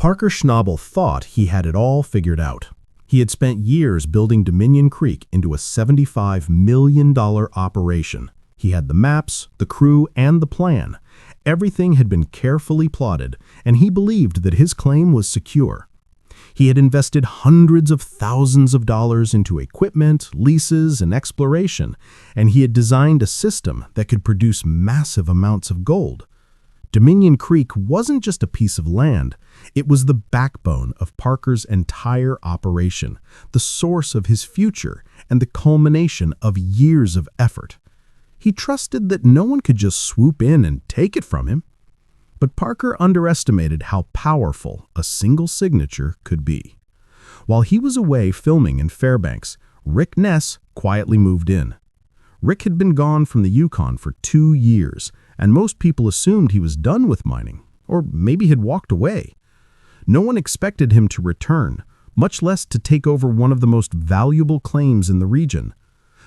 Parker Schnabel thought he had it all figured out. He had spent years building Dominion Creek into a $75 million operation. He had the maps, the crew, and the plan. Everything had been carefully plotted, and he believed that his claim was secure. He had invested hundreds of thousands of dollars into equipment, leases, and exploration, and he had designed a system that could produce massive amounts of gold. Dominion Creek wasn't just a piece of land. It was the backbone of Parker's entire operation, the source of his future, and the culmination of years of effort. He trusted that no one could just swoop in and take it from him. But Parker underestimated how powerful a single signature could be. While he was away filming in Fairbanks, Rick Ness quietly moved in. Rick had been gone from the Yukon for 2 years, and most people assumed he was done with mining, or maybe had walked away. No one expected him to return, much less to take over one of the most valuable claims in the region.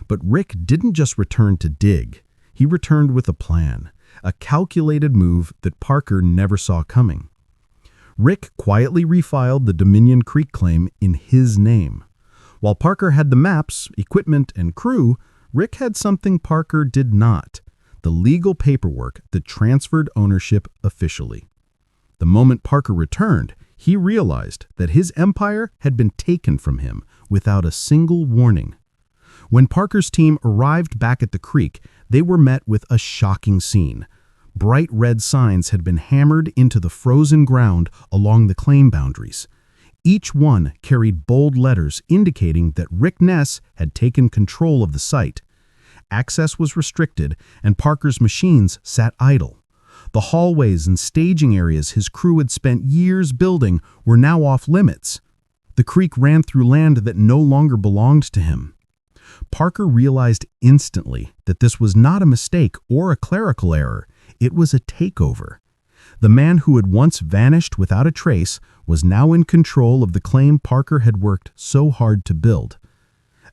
But Rick didn't just return to dig. He returned with a plan, a calculated move that Parker never saw coming. Rick quietly refiled the Dominion Creek claim in his name. While Parker had the maps, equipment, and crew, Rick had something Parker did not: the legal paperwork that transferred ownership officially. The moment Parker returned, he realized that his empire had been taken from him without a single warning. When Parker's team arrived back at the creek, they were met with a shocking scene. Bright red signs had been hammered into the frozen ground along the claim boundaries. Each one carried bold letters indicating that Rick Ness had taken control of the site. Access was restricted, and Parker's machines sat idle. The hallways and staging areas his crew had spent years building were now off limits. The creek ran through land that no longer belonged to him. Parker realized instantly that this was not a mistake or a clerical error. It was a takeover. The man who had once vanished without a trace was now in control of the claim Parker had worked so hard to build.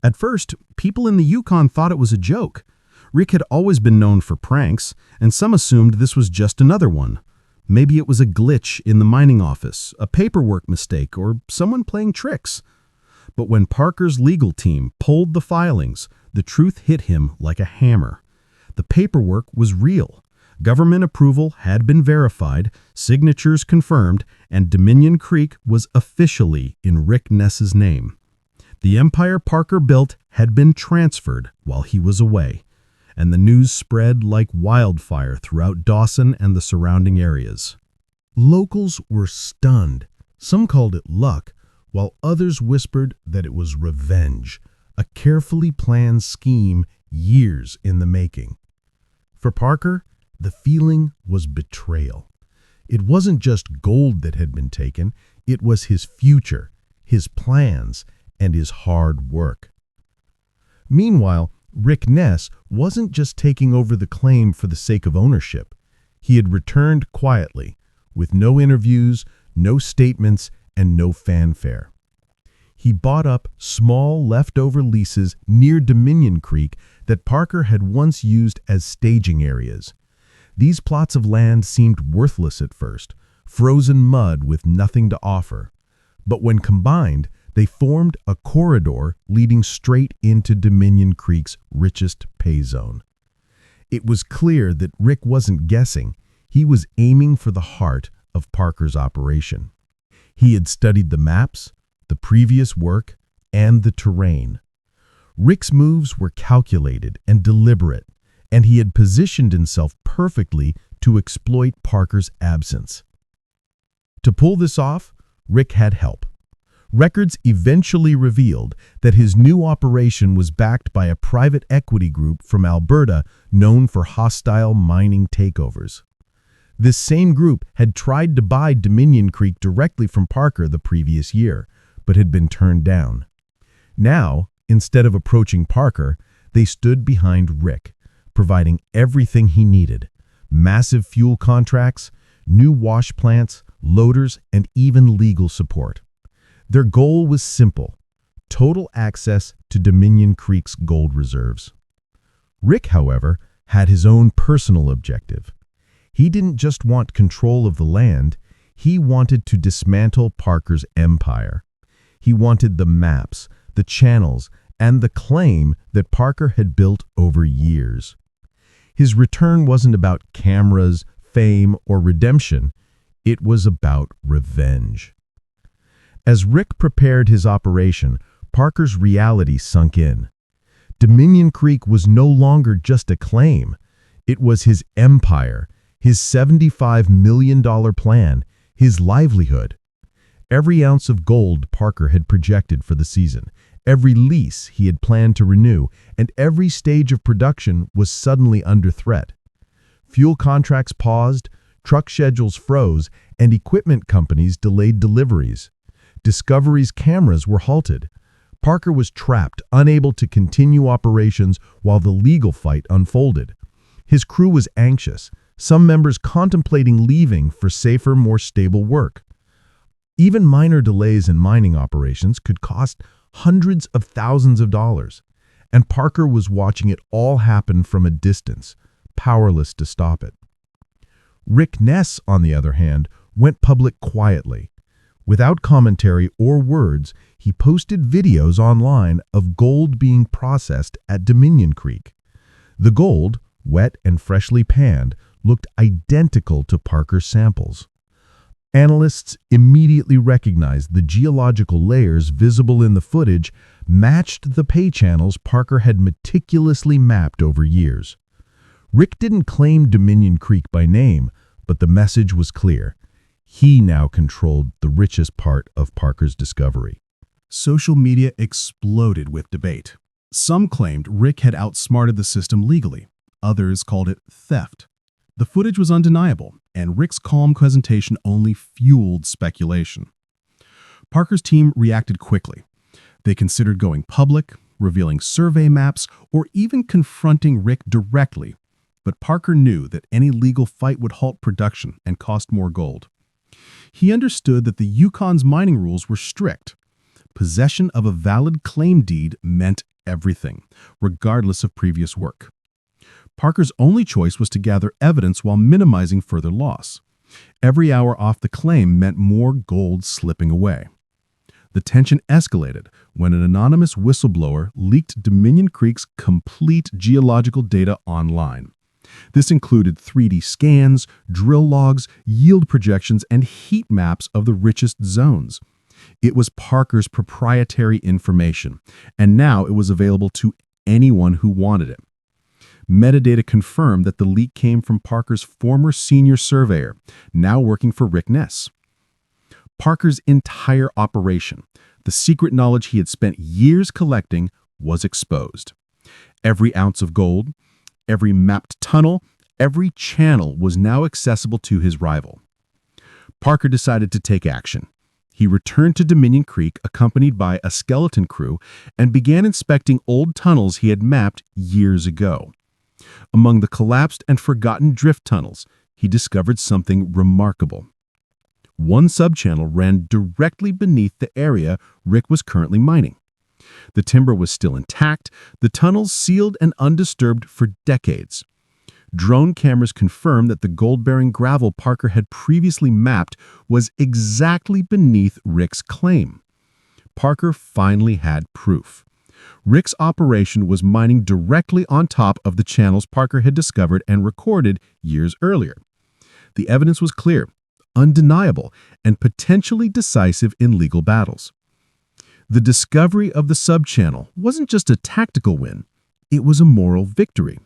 At first, people in the Yukon thought it was a joke. Rick had always been known for pranks, and some assumed this was just another one. Maybe it was a glitch in the mining office, a paperwork mistake, or someone playing tricks. But when Parker's legal team pulled the filings, the truth hit him like a hammer. The paperwork was real. Government approval had been verified, signatures confirmed, and Dominion Creek was officially in Rick Ness's name. The empire Parker built had been transferred while he was away, and the news spread like wildfire throughout Dawson and the surrounding areas. Locals were stunned. Some called it luck, while others whispered that it was revenge, a carefully planned scheme years in the making. For Parker, the feeling was betrayal. It wasn't just gold that had been taken, it was his future, his plans, and his hard work. Meanwhile, Rick Ness wasn't just taking over the claim for the sake of ownership. He had returned quietly, with no interviews, no statements, and no fanfare. He bought up small leftover leases near Dominion Creek that Parker had once used as staging areas. These plots of land seemed worthless at first, frozen mud with nothing to offer. But when combined, they formed a corridor leading straight into Dominion Creek's richest pay zone. It was clear that Rick wasn't guessing. He was aiming for the heart of Parker's operation. He had studied the maps, the previous work, and the terrain. Rick's moves were calculated and deliberate, and he had positioned himself perfectly to exploit Parker's absence. To pull this off, Rick had help. Records eventually revealed that his new operation was backed by a private equity group from Alberta known for hostile mining takeovers. This same group had tried to buy Dominion Creek directly from Parker the previous year, but had been turned down. Now, instead of approaching Parker, they stood behind Rick, providing everything he needed: massive fuel contracts, new wash plants, loaders, and even legal support. Their goal was simple: total access to Dominion Creek's gold reserves. Rick, however, had his own personal objective. He didn't just want control of the land, He wanted to dismantle Parker's empire. He wanted the maps, the channels, and the claim that Parker had built over years. His return wasn't about cameras, fame, or redemption. It was about revenge. As Rick prepared his operation, Parker's reality sunk in. Dominion Creek was no longer just a claim. It was his empire, his $75 million plan, his livelihood. Every ounce of gold Parker had projected for the season, every lease he had planned to renew, and every stage of production was suddenly under threat. Fuel contracts paused, truck schedules froze, and equipment companies delayed deliveries. Discovery's cameras were halted. Parker was trapped, unable to continue operations while the legal fight unfolded. His crew was anxious, some members contemplating leaving for safer, more stable work. Even minor delays in mining operations could cost hundreds of thousands of dollars, and Parker was watching it all happen from a distance, powerless to stop it. Rick Ness, on the other hand, went public quietly. Without commentary or words, he posted videos online of gold being processed at Dominion Creek. The gold, wet and freshly panned, looked identical to Parker's samples. Analysts immediately recognized the geological layers visible in the footage matched the pay channels Parker had meticulously mapped over years. Rick didn't claim Dominion Creek by name, but the message was clear. He now controlled the richest part of Parker's discovery. Social media exploded with debate. Some claimed Rick had outsmarted the system legally. Others called it theft. The footage was undeniable, and Rick's calm presentation only fueled speculation. Parker's team reacted quickly. They considered going public, revealing survey maps, or even confronting Rick directly. But Parker knew that any legal fight would halt production and cost more gold. He understood that the Yukon's mining rules were strict. Possession of a valid claim deed meant everything, regardless of previous work. Parker's only choice was to gather evidence while minimizing further loss. Every hour off the claim meant more gold slipping away. The tension escalated when an anonymous whistleblower leaked Dominion Creek's complete geological data online. This included 3D scans, drill logs, yield projections, and heat maps of the richest zones. It was Parker's proprietary information, and now it was available to anyone who wanted it. Metadata confirmed that the leak came from Parker's former senior surveyor, now working for Rick Ness. Parker's entire operation, the secret knowledge he had spent years collecting, was exposed. Every ounce of gold, every mapped tunnel, every channel was now accessible to his rival. Parker decided to take action. He returned to Dominion Creek accompanied by a skeleton crew and began inspecting old tunnels he had mapped years ago. Among the collapsed and forgotten drift tunnels, he discovered something remarkable. One subchannel ran directly beneath the area Rick was currently mining. The timber was still intact, the tunnels sealed and undisturbed for decades. Drone cameras confirmed that the gold-bearing gravel Parker had previously mapped was exactly beneath Rick's claim. Parker finally had proof. Rick's operation was mining directly on top of the channels Parker had discovered and recorded years earlier. The evidence was clear, undeniable, and potentially decisive in legal battles. The discovery of the subchannel wasn't just a tactical win, it was a moral victory.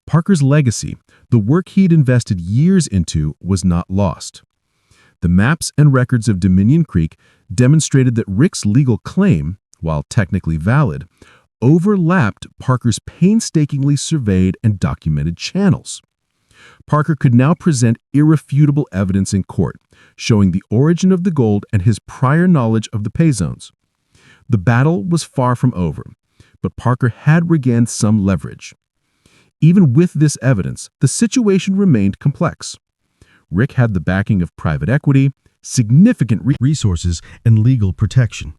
Parker's legacy, the work he'd invested years into, was not lost. The maps and records of Dominion Creek demonstrated that Rick's legal claim, while technically valid, overlapped Parker's painstakingly surveyed and documented channels. Parker could now present irrefutable evidence in court, showing the origin of the gold and his prior knowledge of the pay zones. The battle was far from over, but Parker had regained some leverage. Even with this evidence, the situation remained complex. Rick had the backing of private equity, significant resources, and legal protection.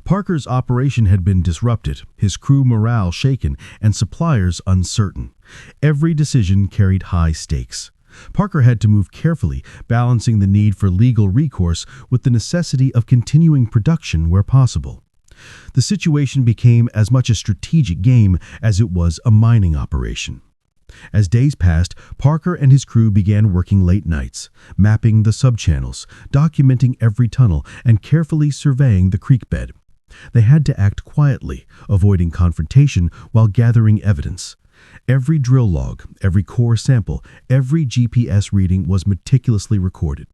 Parker's operation had been disrupted, his crew morale shaken, and suppliers uncertain. Every decision carried high stakes. Parker had to move carefully, balancing the need for legal recourse with the necessity of continuing production where possible. The situation became as much a strategic game as it was a mining operation. As days passed, Parker and his crew began working late nights, mapping the subchannels, documenting every tunnel, and carefully surveying the creek bed. They had to act quietly, avoiding confrontation while gathering evidence. Every drill log, every core sample, every GPS reading was meticulously recorded.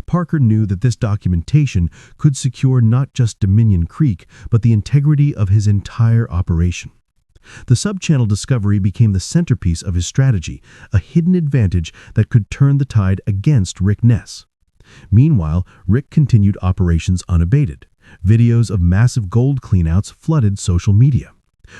Parker knew that this documentation could secure not just Dominion Creek, but the integrity of his entire operation. The subchannel discovery became the centerpiece of his strategy, a hidden advantage that could turn the tide against Rick Ness. Meanwhile, Rick continued operations unabated. Videos of massive gold cleanouts flooded social media.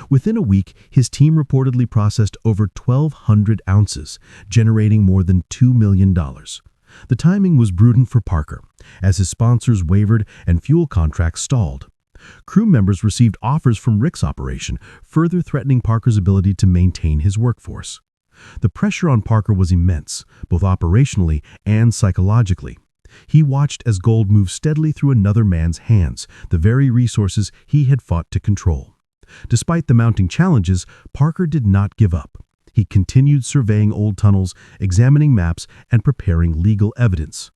Within a week, his team reportedly processed over 1,200 ounces, generating more than $2 million. The timing was prudent for Parker, as his sponsors wavered and fuel contracts stalled. Crew members received offers from Rick's operation, further threatening Parker's ability to maintain his workforce. The pressure on Parker was immense, both operationally and psychologically. He watched as gold moved steadily through another man's hands, the very resources he had fought to control. Despite the mounting challenges, Parker did not give up. He continued surveying old tunnels, examining maps, and preparing legal evidence.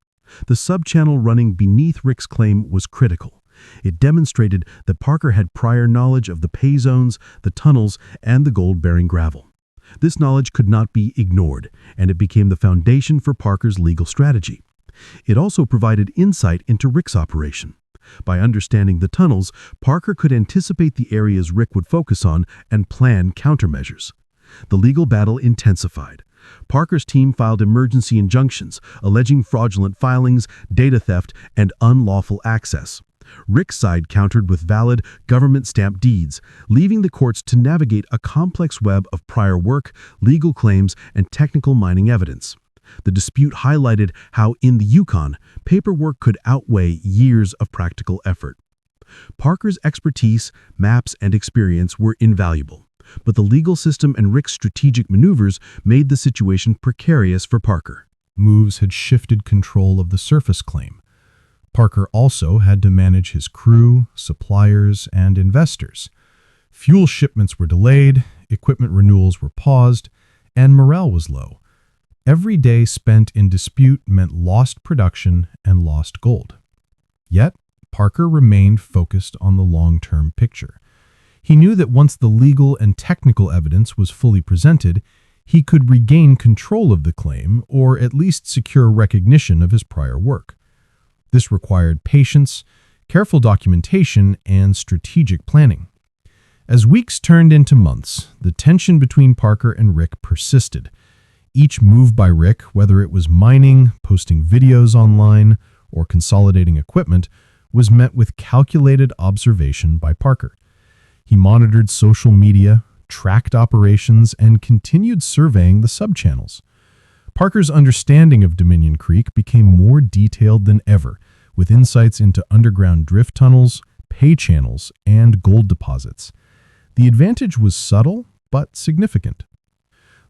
The subchannel running beneath Rick's claim was critical. It demonstrated that Parker had prior knowledge of the pay zones, the tunnels, and the gold-bearing gravel. This knowledge could not be ignored, and it became the foundation for Parker's legal strategy. It also provided insight into Rick's operation. By understanding the tunnels, Parker could anticipate the areas Rick would focus on and plan countermeasures. The legal battle intensified. Parker's team filed emergency injunctions, alleging fraudulent filings, data theft, and unlawful access. Rick's side countered with valid, government-stamped deeds, leaving the courts to navigate a complex web of prior work, legal claims, and technical mining evidence. The dispute highlighted how, in the Yukon, paperwork could outweigh years of practical effort. Parker's expertise, maps, and experience were invaluable, but the legal system and Rick's strategic maneuvers made the situation precarious for Parker. Moves had shifted control of the surface claim. Parker also had to manage his crew, suppliers, and investors. Fuel shipments were delayed, equipment renewals were paused, and morale was low. Every day spent in dispute meant lost production and lost gold. Yet, Parker remained focused on the long-term picture. He knew that once the legal and technical evidence was fully presented, he could regain control of the claim or at least secure recognition of his prior work. This required patience, careful documentation, and strategic planning. As weeks turned into months, the tension between Parker and Rick persisted. Each move by Rick, whether it was mining, posting videos online, or consolidating equipment, was met with calculated observation by Parker. He monitored social media, tracked operations, and continued surveying the subchannels. Parker's understanding of Dominion Creek became more detailed than ever, with insights into underground drift tunnels, pay channels, and gold deposits. The advantage was subtle, but significant.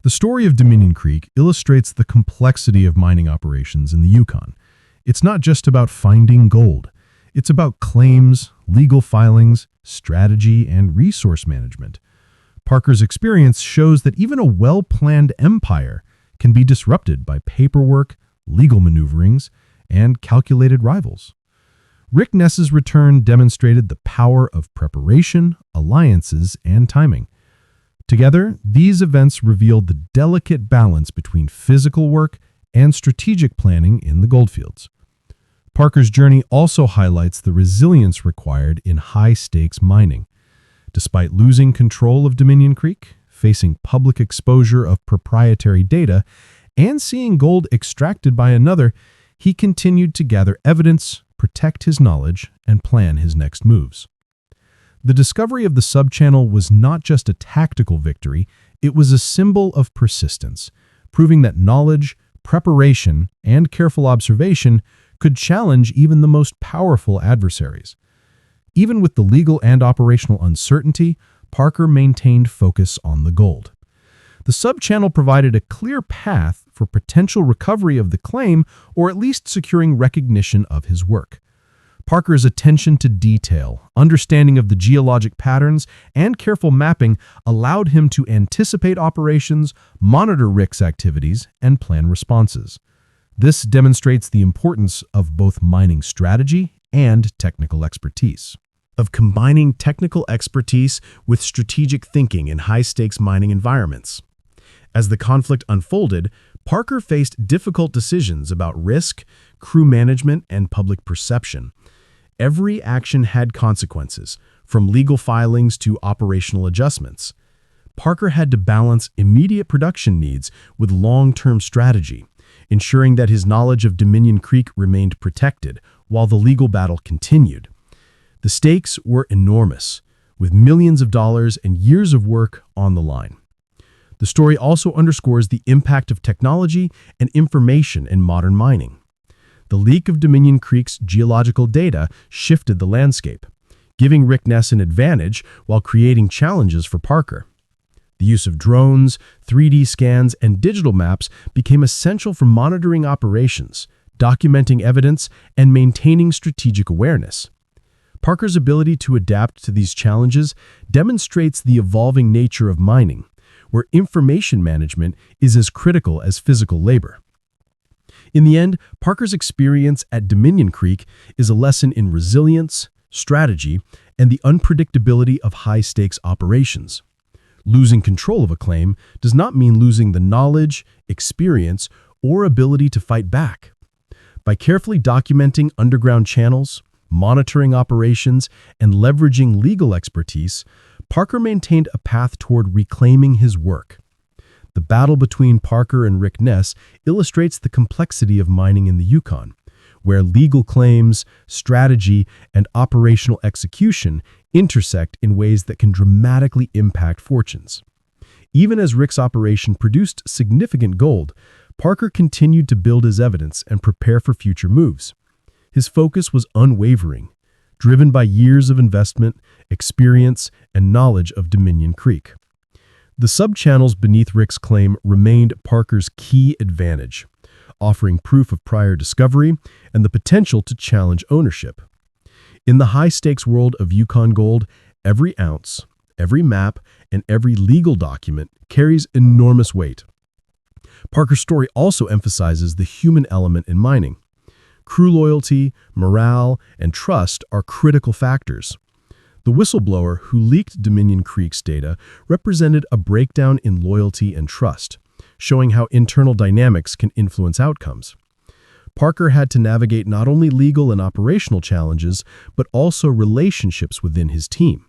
The story of Dominion Creek illustrates the complexity of mining operations in the Yukon. It's not just about finding gold. It's about claims, legal filings, strategy, and resource management. Parker's experience shows that even a well-planned empire can be disrupted by paperwork, legal maneuverings, and calculated rivals. Rick Ness's return demonstrated the power of preparation, alliances, and timing. Together, these events revealed the delicate balance between physical work and strategic planning in the goldfields. Parker's journey also highlights the resilience required in high-stakes mining. Despite losing control of Dominion Creek, facing public exposure of proprietary data, and seeing gold extracted by another, he continued to gather evidence, protect his knowledge, and plan his next moves. The discovery of the subchannel was not just a tactical victory, it was a symbol of persistence, proving that knowledge, preparation, and careful observation could challenge even the most powerful adversaries. Even with the legal and operational uncertainty, Parker maintained focus on the gold. The subchannel provided a clear path for potential recovery of the claim or at least securing recognition of his work. Parker's attention to detail, understanding of the geologic patterns, and careful mapping allowed him to anticipate operations, monitor Rick's activities, and plan responses. This demonstrates the importance of both mining strategy and technical expertise. Of combining technical expertise with strategic thinking in high-stakes mining environments. As the conflict unfolded, Parker faced difficult decisions about risk, crew management, and public perception. Every action had consequences, from legal filings to operational adjustments. Parker had to balance immediate production needs with long-term strategy, ensuring that his knowledge of Dominion Creek remained protected while the legal battle continued. The stakes were enormous, with millions of dollars and years of work on the line. The story also underscores the impact of technology and information in modern mining. The leak of Dominion Creek's geological data shifted the landscape, giving Rick Ness an advantage while creating challenges for Parker. The use of drones, 3D scans, and digital maps became essential for monitoring operations, documenting evidence, and maintaining strategic awareness. Parker's ability to adapt to these challenges demonstrates the evolving nature of mining, where information management is as critical as physical labor. In the end, Parker's experience at Dominion Creek is a lesson in resilience, strategy, and the unpredictability of high-stakes operations. Losing control of a claim does not mean losing the knowledge, experience, or ability to fight back. By carefully documenting underground channels, monitoring operations, and leveraging legal expertise, Parker maintained a path toward reclaiming his work. The battle between Parker and Rick Ness illustrates the complexity of mining in the Yukon, where legal claims, strategy, and operational execution intersect in ways that can dramatically impact fortunes. Even as Rick's operation produced significant gold, Parker continued to build his evidence and prepare for future moves. His focus was unwavering, driven by years of investment, experience, and knowledge of Dominion Creek. The subchannels beneath Rick's claim remained Parker's key advantage, offering proof of prior discovery and the potential to challenge ownership. In the high-stakes world of Yukon gold, every ounce, every map, and every legal document carries enormous weight. Parker's story also emphasizes the human element in mining. Crew loyalty, morale, and trust are critical factors. The whistleblower who leaked Dominion Creek's data represented a breakdown in loyalty and trust, showing how internal dynamics can influence outcomes. Parker had to navigate not only legal and operational challenges, but also relationships within his team.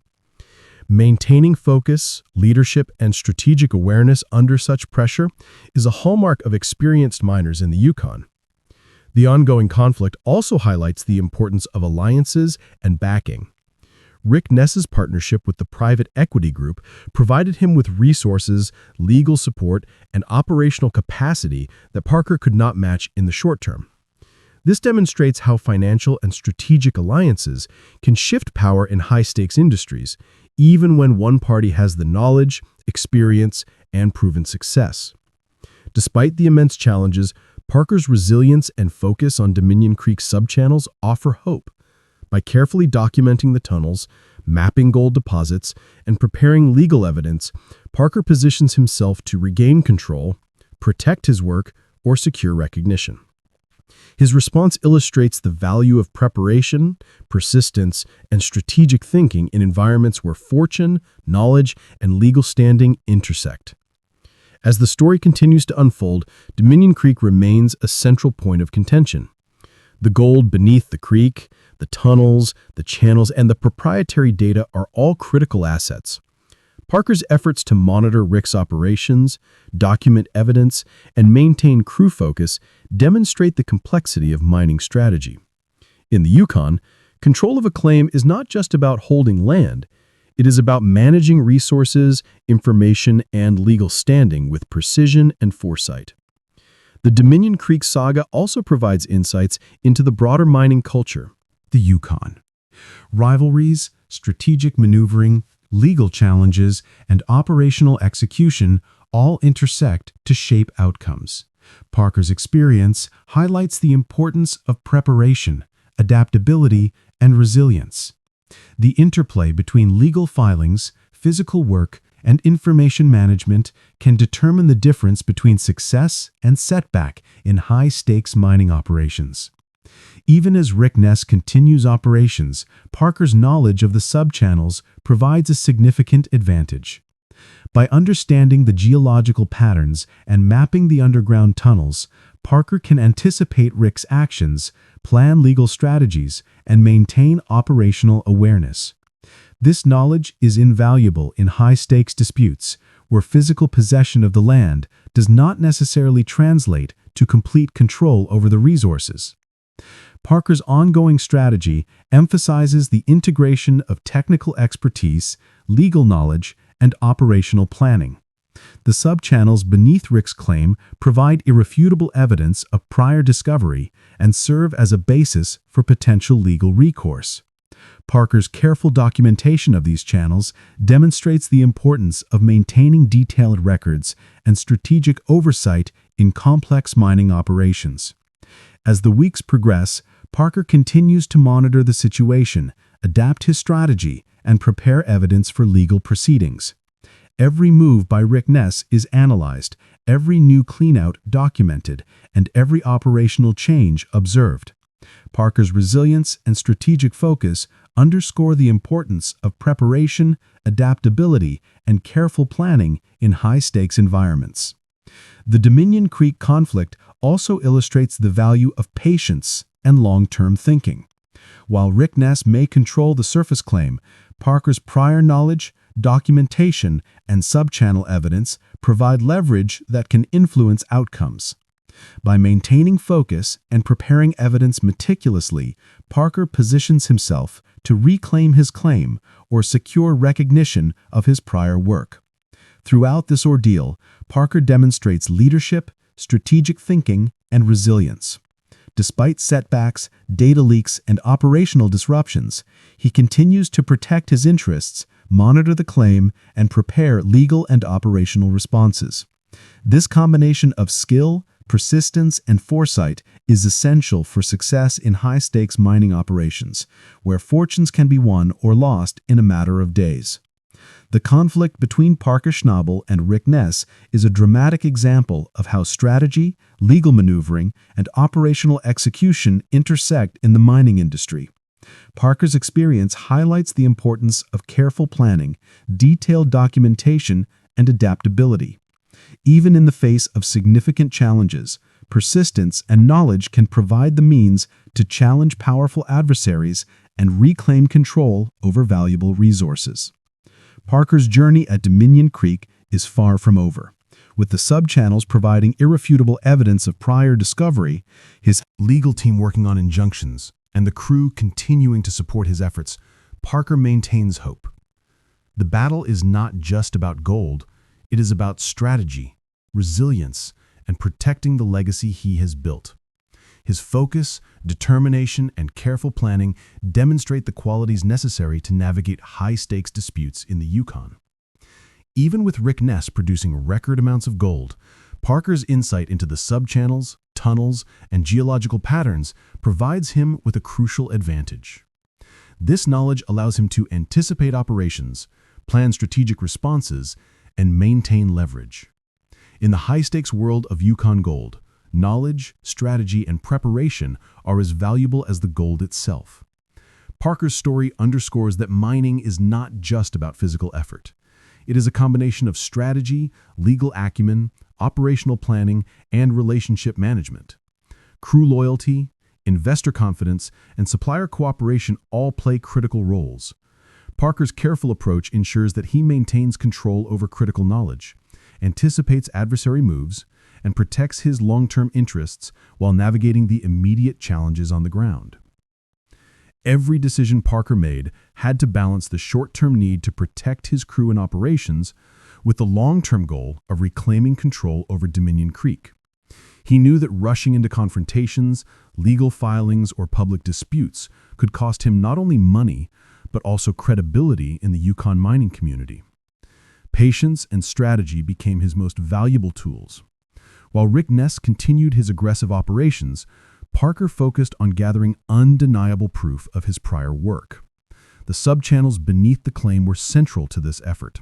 Maintaining focus, leadership, and strategic awareness under such pressure is a hallmark of experienced miners in the Yukon. The ongoing conflict also highlights the importance of alliances and backing. Rick Ness's partnership with the private equity group provided him with resources, legal support, and operational capacity that Parker could not match in the short term. This demonstrates how financial and strategic alliances can shift power in high-stakes industries, even when one party has the knowledge, experience, and proven success. Despite the immense challenges, Parker's resilience and focus on Dominion Creek subchannels offer hope. By carefully documenting the tunnels, mapping gold deposits, and preparing legal evidence, Parker positions himself to regain control, protect his work, or secure recognition. His response illustrates the value of preparation, persistence, and strategic thinking in environments where fortune, knowledge, and legal standing intersect. As the story continues to unfold, Dominion Creek remains a central point of contention. The gold beneath the creek, the tunnels, the channels, and the proprietary data are all critical assets. Parker's efforts to monitor Rick's operations, document evidence, and maintain crew focus demonstrate the complexity of mining strategy. In the Yukon, control of a claim is not just about holding land. It is about managing resources, information, and legal standing with precision and foresight. The Dominion Creek saga also provides insights into the broader mining culture. The Yukon. Rivalries, strategic maneuvering, legal challenges, and operational execution all intersect to shape outcomes. Parker's experience highlights the importance of preparation, adaptability, and resilience. The interplay between legal filings, physical work, and information management can determine the difference between success and setback in high-stakes mining operations. Even as Rick Ness continues operations, Parker's knowledge of the subchannels provides a significant advantage. By understanding the geological patterns and mapping the underground tunnels, Parker can anticipate Rick's actions, plan legal strategies, and maintain operational awareness. This knowledge is invaluable in high-stakes disputes, where physical possession of the land does not necessarily translate to complete control over the resources. Parker's ongoing strategy emphasizes the integration of technical expertise, legal knowledge, and operational planning. The subchannels beneath Rick's claim provide irrefutable evidence of prior discovery and serve as a basis for potential legal recourse. Parker's careful documentation of these channels demonstrates the importance of maintaining detailed records and strategic oversight in complex mining operations. As the weeks progress, Parker continues to monitor the situation, adapt his strategy, and prepare evidence for legal proceedings. Every move by Rick Ness is analyzed, every new cleanout documented, and every operational change observed. Parker's resilience and strategic focus underscore the importance of preparation, adaptability, and careful planning in high-stakes environments. The Dominion Creek conflict also illustrates the value of patience and long-term thinking. While Rick Ness may control the surface claim, Parker's prior knowledge, documentation, and subchannel evidence provide leverage that can influence outcomes. By maintaining focus and preparing evidence meticulously, Parker positions himself to reclaim his claim or secure recognition of his prior work. Throughout this ordeal, Parker demonstrates leadership, strategic thinking, and resilience. Despite setbacks, data leaks, and operational disruptions, he continues to protect his interests, monitor the claim, and prepare legal and operational responses. This combination of skill, persistence, and foresight is essential for success in high-stakes mining operations, where fortunes can be won or lost in a matter of days. The conflict between Parker Schnabel and Rick Ness is a dramatic example of how strategy, legal maneuvering, and operational execution intersect in the mining industry. Parker's experience highlights the importance of careful planning, detailed documentation, and adaptability. Even in the face of significant challenges, persistence and knowledge can provide the means to challenge powerful adversaries and reclaim control over valuable resources. Parker's journey at Dominion Creek is far from over. With the subchannels providing irrefutable evidence of prior discovery, his legal team working on injunctions, and the crew continuing to support his efforts, Parker maintains hope. The battle is not just about gold, it is about strategy, resilience, and protecting the legacy he has built. His focus, determination, and careful planning demonstrate the qualities necessary to navigate high-stakes disputes in the Yukon. Even with Rick Ness producing record amounts of gold, Parker's insight into the subchannels, tunnels, and geological patterns provides him with a crucial advantage. This knowledge allows him to anticipate operations, plan strategic responses, and maintain leverage. In the high-stakes world of Yukon gold, knowledge, strategy, and preparation are as valuable as the gold itself. Parker's story underscores that mining is not just about physical effort. It is a combination of strategy, legal acumen, operational planning, and relationship management. Crew loyalty, investor confidence, and supplier cooperation all play critical roles. Parker's careful approach ensures that he maintains control over critical knowledge, anticipates adversary moves, and protects his long-term interests while navigating the immediate challenges on the ground. Every decision Parker made had to balance the short-term need to protect his crew and operations with the long-term goal of reclaiming control over Dominion Creek. He knew that rushing into confrontations, legal filings, or public disputes could cost him not only money, but also credibility in the Yukon mining community. Patience and strategy became his most valuable tools. While Rick Ness continued his aggressive operations, Parker focused on gathering undeniable proof of his prior work. The subchannels beneath the claim were central to this effort.